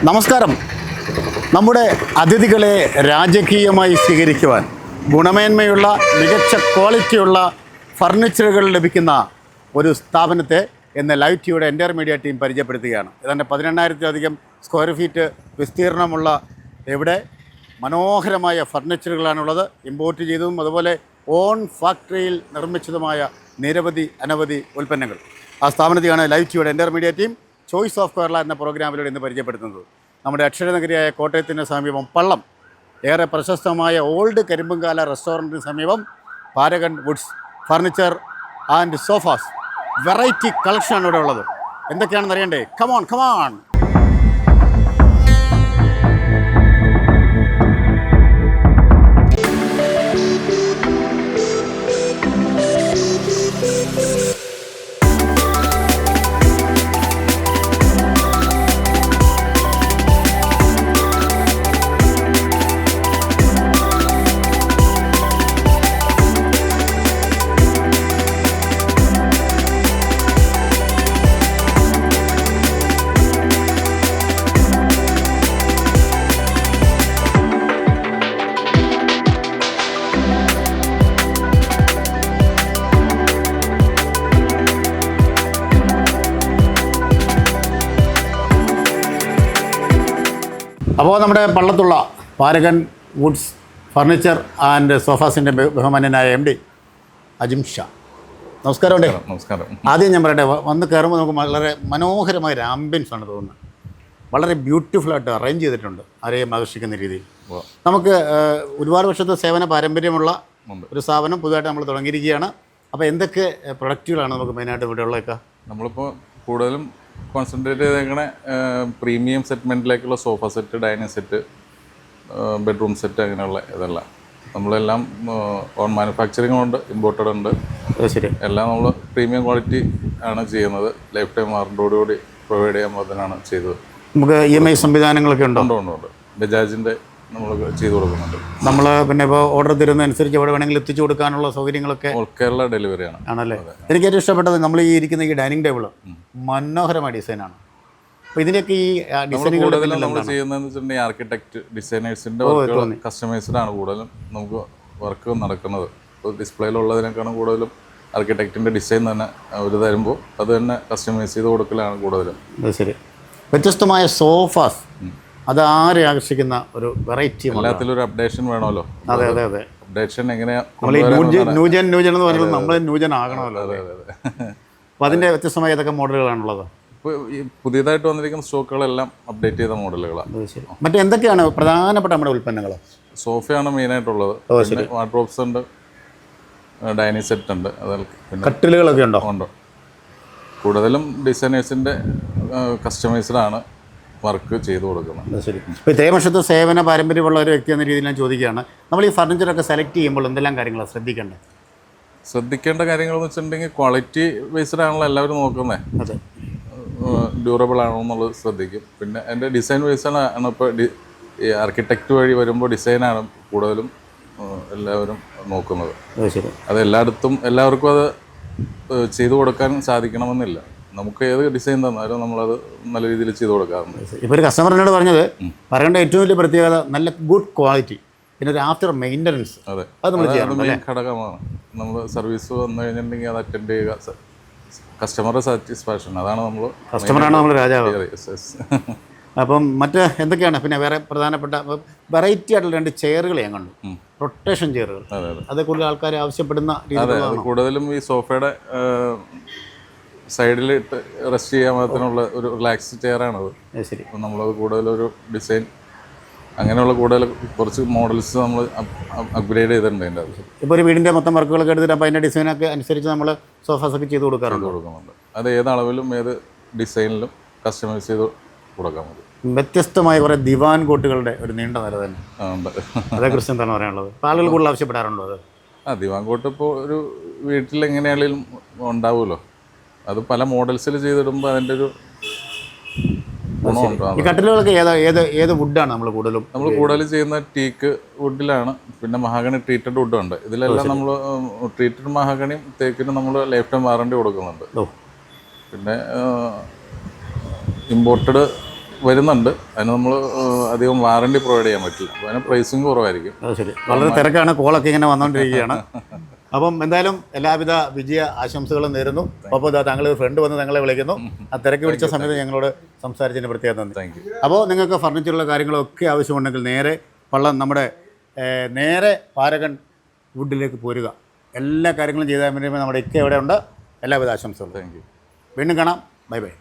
നമസ്കാരം. നമ്മുടെ അതിഥികളെ രാജകീയമായി സ്വീകരിക്കുവാൻ ഗുണമേന്മയുള്ള മികച്ച ക്വാളിറ്റിയുള്ള ഫർണിച്ചറുകൾ ലഭിക്കുന്ന ഒരു സ്ഥാപനത്തെ ഇന്ന് ലൈവ് ടിവിയുടെ എൻ്റയർ മീഡിയ ടീം പരിചയപ്പെടുത്തുകയാണ്. ഏതാണ്ട് 18,000-ലധികം സ്ക്വയർ ഫീറ്റ് വിസ്തീർണമുള്ള ഇവിടെ മനോഹരമായ ഫർണിച്ചറുകളാണുള്ളത്. ഇമ്പോർട്ട് ചെയ്തതും അതുപോലെ ഓൺ ഫാക്ടറിയിൽ നിർമ്മിച്ചതുമായ അനവധി ഉൽപ്പന്നങ്ങൾ. ആ സ്ഥാപനത്തെയാണ് ലൈവ് ടിവിയുടെ entire media team choice of Kerala എന്ന പ്രോഗ്രാമിലൂടെ ഇന്ന് പരിചയപ്പെടുത്തുന്നത്. നമ്മുടെ അക്ഷരനഗരിയായ കോട്ടയത്തിന് സമീപം പള്ളം ഏറെ പ്രശസ്തമായ ഓൾഡ് കരിമ്പുംകാല റെസ്റ്റോറൻറ്റിന് സമീപം Paragon Woods furniture and sofas variety കളക്ഷനാണ് ഇവിടെ ഉള്ളത്. എന്തൊക്കെയാണെന്ന് അറിയണ്ടേ? കമോൺ. അപ്പോൾ നമ്മുടെ പള്ളത്തുള്ള പാരഗൺ വുഡ്സ് ഫർണിച്ചർ ആൻഡ് സോഫാസിൻ്റെ ബഹുമാന്യനായ MD അജിം ഷാ, നമസ്കാരം. നമസ്കാരം. ആദ്യം ഞാൻ പറയട്ടെ, വന്ന് കയറുമ്പോൾ നമുക്ക് വളരെ മനോഹരമായ ഒരു ആംബിയൻസ് ആണ് തോന്നുന്നത്. വളരെ ബ്യൂട്ടിഫുള്ളായിട്ട് അറേഞ്ച് ചെയ്തിട്ടുണ്ട്, ആരെയും ആകർഷിക്കുന്ന രീതിയിൽ. നമുക്ക് ഒരുപാട് വർഷത്തെ സേവന പാരമ്പര്യമുള്ള ഒരു സ്ഥാപനം പുതുതായിട്ട് നമ്മൾ തുടങ്ങിയിരിക്കുകയാണ്. അപ്പോൾ എന്തൊക്കെ പ്രൊഡക്റ്റുകളാണ് നമുക്ക് മെയിനായിട്ട് ഇവിടെ ഉള്ളതൊക്കെ? നമ്മളിപ്പോൾ കൂടുതലും കോൺസെൻട്രേറ്റ് ചെയ്തേക്കണ പ്രീമിയം സെഗ്മെൻറ്റിലേക്കുള്ള sofa set, dining set, bedroom set, അങ്ങനെയുള്ള ഇതെല്ലാം നമ്മളെല്ലാം ഓൺ മാനുഫാക്ചറിങ് ഉണ്ട്, ഇമ്പോർട്ടഡ് ഉണ്ട്. ശരി, എല്ലാം നമ്മൾ പ്രീമിയം ക്വാളിറ്റി ആണ് ചെയ്യുന്നത്. ലൈഫ് ടൈം വാറണ്ടിയോടുകൂടി പ്രൊവൈഡ് ചെയ്യാൻ പറ്റുന്നതാണ് ചെയ്തത്. നമുക്ക് EMI സംവിധാനങ്ങളൊക്കെ ഉണ്ടോ? ഉണ്ട്. ബജാജിൻ്റെ നമ്മൾ ചെയ്ത് കൊടുക്കുന്നുണ്ട്. നമ്മൾ പിന്നെ ഇപ്പോൾ ഓർഡർ തരുന്നതനുസരിച്ച് എവിടെ വേണമെങ്കിലും എത്തിച്ചു കൊടുക്കാനുള്ള സൗകര്യങ്ങളൊക്കെ ഓൾ കേരള ഡെലിവറിയാണ്. ആണല്ലേ? എനിക്ക് ഏറ്റവും ഇഷ്ടപ്പെട്ടത് നമ്മൾ ഈ ഇരിക്കുന്ന ഈ ഡൈനിങ് ടേബിൾ മനോഹരമായ ഡിസൈനാണ്. അപ്പോൾ ഇതിൻ്റെയൊക്കെ ഈ ഡിസൈനുകൾ കൂടുതലും നമ്മൾ ചെയ്യുന്നതെന്ന് വെച്ചിട്ടുണ്ടെങ്കിൽ ആർക്കിടെക്ട് ഡിസൈനേഴ്സിൻ്റെ വർക്കുകൾ കസ്റ്റമൈസ്ഡ് ആണ് കൂടുതലും നമുക്ക് വർക്ക് നടക്കുന്നത്. ഇപ്പോൾ ഡിസ്പ്ലേയിലുള്ളതിനേക്കാളും കൂടുതലും ആർക്കിടെക്റ്റിൻ്റെ ഡിസൈൻ തന്നെ അവർ തരുമ്പോൾ അത് തന്നെ കസ്റ്റമൈസ് ചെയ്ത് കൊടുക്കലാണ് കൂടുതലും. ശരി, വ്യത്യസ്തമായ സോഫാസ് അത് ആരെ ആകർഷിക്കുന്ന ഒരു വെറൈറ്റി. എല്ലാത്തിലും ഒരു അപ്ഡേഷൻ വേണമല്ലോ. അതെ. അപ്ഡേഷൻ എങ്ങനെയാണ് ന്യൂജൻ എന്ന് പറയുന്നത് നമ്മൾ ന്യൂജൻ ആകണമല്ലോ. അതെ. അപ്പോൾ അതിൻ്റെ വ്യത്യസ്തമായ ഏതൊക്കെ മോഡലുകളാണുള്ളത്? ഇപ്പോൾ ഈ പുതിയതായിട്ട് വന്നിരിക്കുന്ന സ്റ്റോക്കുകളെല്ലാം അപ്ഡേറ്റ് ചെയ്ത മോഡലുകളാണ്. ശരി, മറ്റേ എന്തൊക്കെയാണ് പ്രധാനപ്പെട്ട നമ്മുടെ ഉൽപ്പന്നങ്ങൾ? സോഫയാണ് മെയിനായിട്ടുള്ളത്. വാർഡ്രോബ്സ് ഉണ്ട്, ഡൈനിങ് സെറ്റ് ഉണ്ട്, പിന്നെ കട്ടിലുകളൊക്കെ ഉണ്ടോ? കൂടുതലും ഡിസൈനേഴ്സിൻ്റെ കസ്റ്റമൈസ്ഡ് ആണ് വർക്ക് ചെയ്ത് കൊടുക്കുന്നത്. ശരി, ഇപ്പോൾ ഇത്രയും വർഷത്തെ സേവന പാരമ്പര്യമുള്ള ഒരു വ്യക്തി എന്ന രീതിയിൽ ഞാൻ ചോദിക്കുകയാണ്, നമ്മൾ ഈ ഫർണിച്ചറൊക്കെ സെലക്ട് ചെയ്യുമ്പോൾ എന്തെല്ലാം കാര്യങ്ങളാണ് ശ്രദ്ധിക്കേണ്ട കാര്യങ്ങളെന്ന് വെച്ചിട്ടുണ്ടെങ്കിൽ ക്വാളിറ്റി ബേസ്ഡ് ആണല്ലോ എല്ലാവരും നോക്കുന്നത്. അതെ, ഡ്യൂറബിൾ ആണോ എന്നുള്ളത് ശ്രദ്ധിക്കും. പിന്നെ അതിൻ്റെ ഡിസൈൻ ബേസ്ഡ് ആണ്. ഇപ്പോൾ ഈ ആർക്കിടെക്റ്റ് വഴി വരുമ്പോൾ ഡിസൈനാണ് കൂടുതലും എല്ലാവരും നോക്കുന്നത്. അത് എല്ലാവർക്കും അത് ചെയ്തു കൊടുക്കാൻ സാധിക്കണമെന്നില്ല. നമുക്ക് ഏത് ഡിസൈൻ തന്നാലും നമ്മളത് നല്ല രീതിയിൽ ചെയ്ത് കൊടുക്കാറുണ്ട്. ഇപ്പോൾ ഒരു കസ്റ്റമറിനോട് പറഞ്ഞത് പറയേണ്ട ഏറ്റവും വലിയ പ്രത്യേകത നല്ല ഗുഡ് ക്വാളിറ്റി, പിന്നെ ഒരു ആഫ്റ്റർ മെയിൻ്റനൻസ്. അതെ, അത് മെയിൻ ഘടകമാണ്. നമ്മൾ സർവീസ് വന്നു കഴിഞ്ഞിട്ടുണ്ടെങ്കിൽ അത് അറ്റൻഡ് ചെയ്യുക, കസ്റ്റമറുടെ സാറ്റിസ്ഫാക്ഷൻ, അതാണ് കസ്റ്റമറാണ് നമ്മൾ രാജാവ്. അപ്പം മറ്റ് എന്തൊക്കെയാണ് പിന്നെ വേറെ പ്രധാനപ്പെട്ട വെറൈറ്റി ആയിട്ടുള്ള 2 ചെയറുകൾ ഞാൻ കണ്ടു, റൊട്ടേഷൻ ചെയറുകൾ. അത് കൂടുതൽ ആൾക്കാർ ആവശ്യപ്പെടുന്ന രീതിയിലാണ്. കൂടുതലും ഈ സോഫയുടെ സൈഡിലിട്ട് റെസ്റ്റ് ചെയ്യാൻ പാകത്തിനുള്ള ഒരു റിലാക്സ് ചെയറാണത്. ശരി, നമ്മളത് കൂടുതലൊരു ഡിസൈൻ അങ്ങനെയുള്ള കുറച്ച് മോഡൽസ് നമ്മൾ അപ്ഗ്രേഡ് ചെയ്തിട്ടുണ്ട് അതിൻ്റെ അത്. ഇപ്പോൾ ഒരു വീടിൻ്റെ മൊത്തം വർക്കുകളൊക്കെ എടുത്തിട്ട് അപ്പോൾ അതിൻ്റെ ഡിസൈനൊക്കെ അനുസരിച്ച് നമ്മൾ സോഫാസൊക്കെ ചെയ്ത് കൊടുക്കുന്നുണ്ട്. അത് ഏത് അളവിലും ഏത് ഡിസൈനിലും കസ്റ്റമൈസ് ചെയ്ത് കൊടുക്കാൻ മതി. വ്യത്യസ്തമായ കുറേ ദിവാൻ കോട്ടുകളുടെ ഒരു നീണ്ട നിര തന്നെ ഉണ്ട്. അതേക്കുറിച്ച് എന്താണ് പറയാനുള്ളത്? ആളുകൾ കൂടുതൽ ആവശ്യപ്പെടാറുണ്ടോ അത്? ദിവാൻ കോട്ട് ഇപ്പോൾ ഒരു വീട്ടിൽ എങ്ങനെയാണെങ്കിലും ഉണ്ടാവുമല്ലോ. അത് പല മോഡൽസിൽ ചെയ്തിടുമ്പോൾ അതിൻ്റെ ഒരു ഈ കട്ടിലുകളൊക്കെ ഏത് വുഡാണ് നമ്മൾ കൂടുതൽ ചെയ്യുന്ന ടീക്ക് വുഡിലാണ്. പിന്നെ മഹാഗണി ട്രീറ്റഡ് വുഡും ഉണ്ട്. ഇതിലെല്ലാം നമ്മൾ ട്രീറ്റഡ് മഹാഗണിയും തേക്കിനും നമ്മൾ ലൈഫ് ടൈം വാറണ്ടി കൊടുക്കുന്നുണ്ട്. പിന്നെ ഇമ്പോർട്ടഡ് വരുന്നുണ്ട്. അതിന് നമ്മൾ അധികം വാറണ്ടി പ്രൊവൈഡ് ചെയ്യാൻ പറ്റില്ല. അപ്പോൾ അതിന് പ്രൈസിങ് കുറവായിരിക്കും. അത് ശരി. വളരെ തിരക്കാണ്, കോളൊക്കെ ഇങ്ങനെ വന്നുകൊണ്ടിരിക്കുകയാണ്. അപ്പം എന്തായാലും എല്ലാവിധ വിജയ ആശംസകളും നേരുന്നു. അപ്പോൾ താങ്കൾ ഫ്രണ്ട് വന്ന് ഞങ്ങളെ വിളിക്കുന്നു. ആ തിരക്ക് പിടിച്ച സമയത്ത് ഞങ്ങളോട് സംസാരിച്ചതിന് പ്രത്യേകം നന്ദി. Thank you. അപ്പോൾ നിങ്ങൾക്ക് ഫർണിച്ചറുള്ള കാര്യങ്ങളൊക്കെ ആവശ്യമുണ്ടെങ്കിൽ നേരെ നമ്മുടെ നേരെ പാരഗൺ വുഡിലേക്ക് പോരുക. എല്ലാ കാര്യങ്ങളും ചെയ്താൽ വേണ്ടി നമ്മുടെ ഇവിടെ ഉണ്ട്. എല്ലാവിധ ആശംസകളും. Thank you. വീണ്ടും കാണാം. Bye bye.